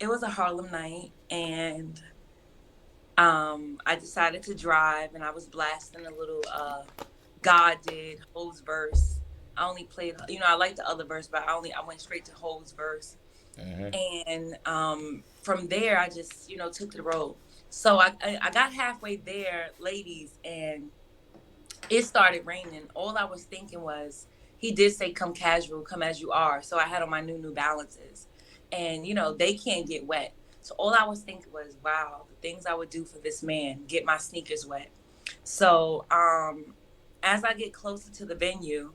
it was a Harlem night, and I decided to drive, and I was blasting a little God did Ho's verse. I only played, I like the other verse, but I went straight to Ho's verse. Mm-hmm. And from there I just, took to the road. So I got halfway there, ladies, and it started raining. All I was thinking was, he did say come casual, come as you are. So I had on my new balances, and they can't get wet. So all I was thinking was, wow, the things I would do for this man, get my sneakers wet. So as I get closer to the venue,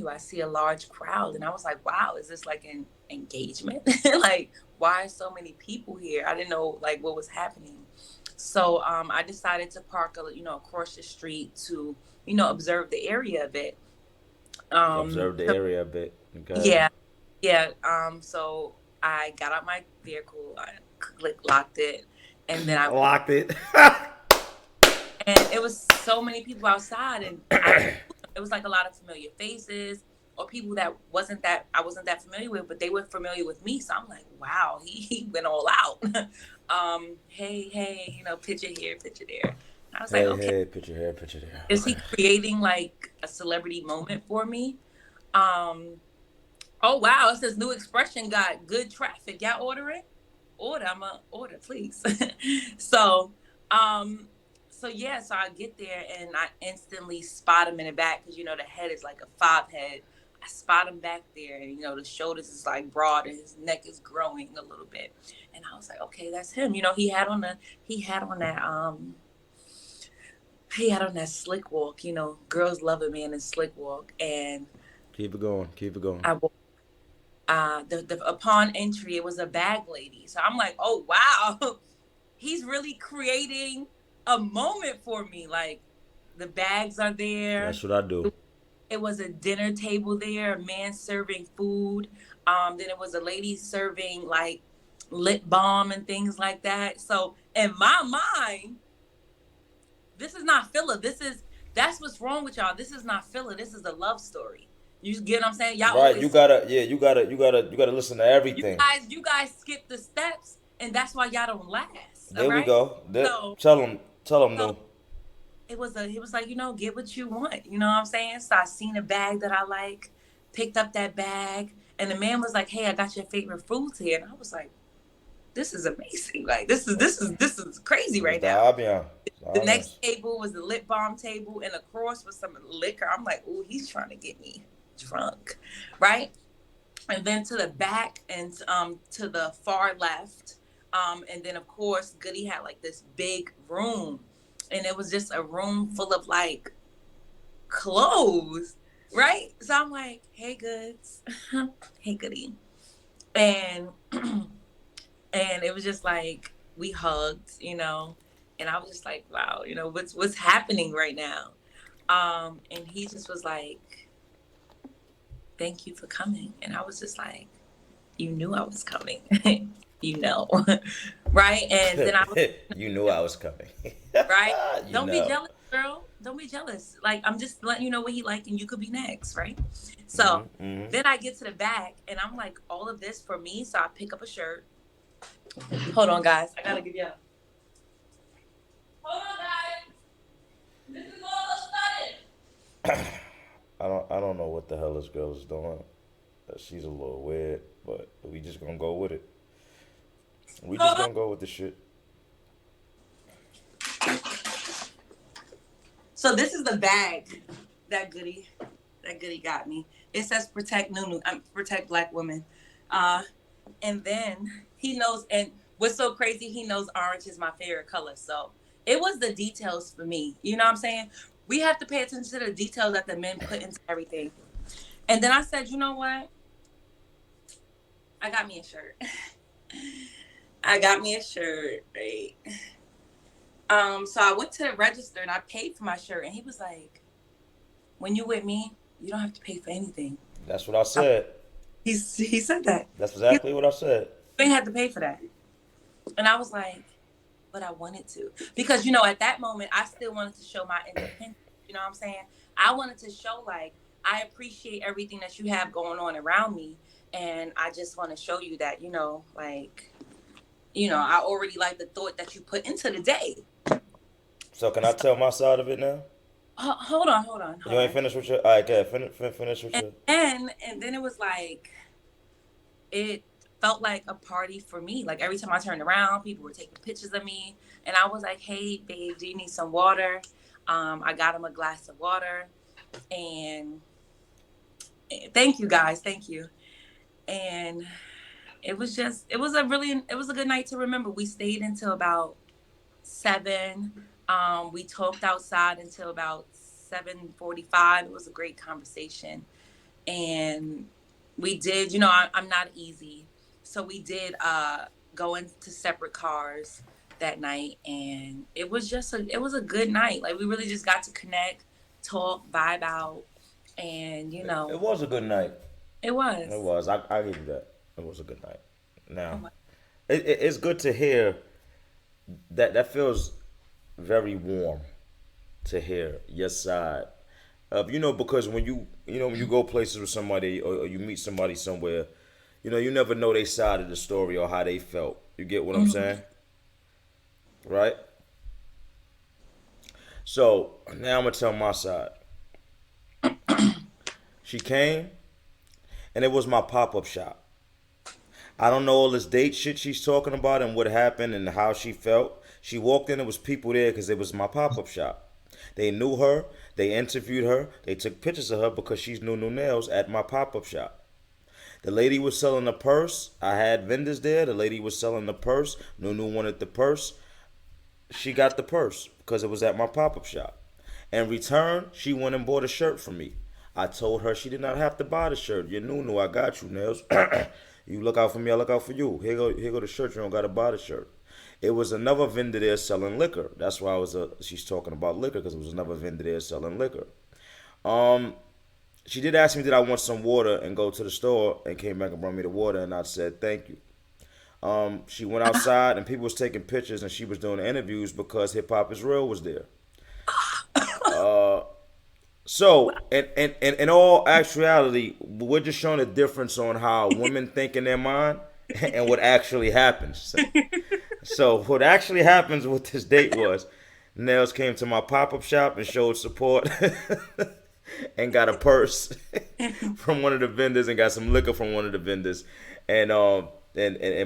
I see a large crowd, and I was like, wow, is this like an engagement? Like, why are so many people here? I didn't know like what was happening. So I decided to park, across the street to, observe the area a bit. Observe the So, area a bit. Okay. yeah, yeah. So I got out my vehicle, I locked it, and then I Locked it. and it was so many people outside, and it was like a lot of familiar faces, or people that I wasn't that familiar with, but they were familiar with me. So I'm like, wow, he went all out. Hey, picture here, picture there. And I was like, Hey, okay, hey, picture here, picture there. is he Okay. creating like a celebrity moment for me? Um, oh wow, it says new expression got good traffic. Y'all ordering? Order, please. so, um, so yeah, so I get there and I instantly spot him in the back, because the head is like a fob head. I spot him back there, and the shoulders is like broad, and his neck is growing a little bit. And I was like, okay, that's him. He had on that he had on that slick walk. Girls love a man in slick walk, and Keep it going. Keep it going. I the upon entry, it was a bag lady. So I'm like, oh wow, he's really creating a moment for me. Like, the bags are there. That's what I do. It was a dinner table there, a man serving food. Then it was a lady serving like lip balm and things like that. So in my mind, this is not filler. That's what's wrong with y'all. This is not filler. This is a love story. You get what I'm saying? Y'all Right. You always gotta. Yeah. You gotta listen to you everything. guys you guys skip the steps, and that's why y'all don't last. All There we right. go. So Tell them. Tell them so no. it was like, get what you want. You know what I'm saying? So I seen a bag that I like, picked up that bag, and the man was like, hey, I got your favorite foods here. And I was like, this is amazing. Like, this is crazy It was right the now. ambiance. The The next ambiance. table was the lip balm table, and across was some liquor. I'm like, ooh, he's trying to get me drunk. Right? And then to the back, and to the far left, and then of course Goody had like this big room, and it was just a room full of like clothes, right? So I'm like, hey Goods, hey Goody, and and it was just like we hugged, and I was just like, wow, what's happening right now. And he just was like, thank you for coming. And I was just like, you knew I was coming. you know. Right? And then I was, You knew I was coming. right? You Don't be know. jealous, girl. Don't be jealous. Like, I'm just letting you know what he like, and you could be next, right? So Mm-hmm. Mm-hmm. then I get to the back, and I'm like, all of this for me. So I pick up a shirt. Hold on, guys. I gotta give you a hold on, guys. This is all started. I don't know what the hell this girl is doing. She's a little weird, but we just gonna go with it. We just Hold on. gonna go with the shit. So this is the bag that goody got me. It says protect Nunu, protect Black women. Uh, and then he knows, and what's so crazy, he knows orange is my favorite color. So it was the details for me. You know what I'm saying? We have to pay attention to the details that the men put into everything. And then I said, you know what? I got me a shirt. I got me a shirt, right? So I went to the register and I paid for my shirt, and he was like, "When you with me, you don't have to pay for anything." That's what I said. He said that. That's He exactly what I said. ain't had to pay for that, and I was like, "But I wanted to," because at that moment I still wanted to show my independence. You know what I'm saying? I wanted to show like I appreciate everything that you have going on around me, and I just want to show you that, like, I already like the thought that you put into the day. So can I tell my side of it now? Hold on, hold on, You hold ain't on. finished with your. All right, okay, finish with And your. then it was like it felt like a party for me. Like every time I turned around, people were taking pictures of me, and I was like, "Hey, babe, do you need some water?" I got him a glass of water, and thank you guys, thank you. And it was a good night to remember. We stayed until about 7. We talked outside until about 7:45. It was a great conversation, and we did. I'm not easy, so we did go into separate cars that night, and it was a good night. Like we really just got to connect, talk, vibe out, and It was a good night. it It was. was. I give you that. It was a good night. Oh Now, my. it's good to hear that. That feels very warm to hear your side of because when you go places with somebody or you meet somebody somewhere, you never know their side of the story or how they felt. You get what I'm Mhm. saying, right? So now I'm gonna tell my side. She came and it was my pop up shop. I don't know all this date shit she's talking about and what happened and how she felt. She walked in, there was people there because it was my pop up shop. They knew her, they interviewed her, they took pictures of her because she's Nunu Nails at my pop up shop. The lady was selling a purse. I had vendors there. The lady was selling the purse. Nunu wanted the purse. She got the purse because it was at my pop up shop. In return, she went and bought a shirt for me. I told her she did not have to buy the shirt. You're Nunu, I got you, Nails. You look out for me, I look out for you. Here go the shirt. You don't gotta buy the shirt. It was another vendor there selling liquor. That's why she's talking about liquor because it was another vendor there selling liquor. Um, she did ask me did I want some water and go to the store and came back and brought me the water and I said thank you. She went outside and people was taking pictures and she was doing interviews because Hip Hop is Real was there. So, in all actuality, we're just showing a difference on how women think in their mind and what actually happens. So, what actually happens with this date was Nels came to my pop up shop and showed support and got a purse from one of the vendors and got some liquor from one of the vendors and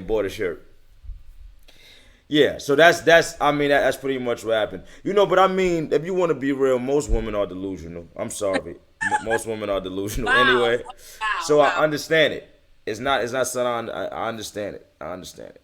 bought a shirt. Yeah, so that's I mean that's pretty much what happened. But I mean, if you want to be real, most women are delusional. I'm sorry, most women are delusional Wow, anyway. wow, So I wow. understand it. It's not something I understand it. I understand it.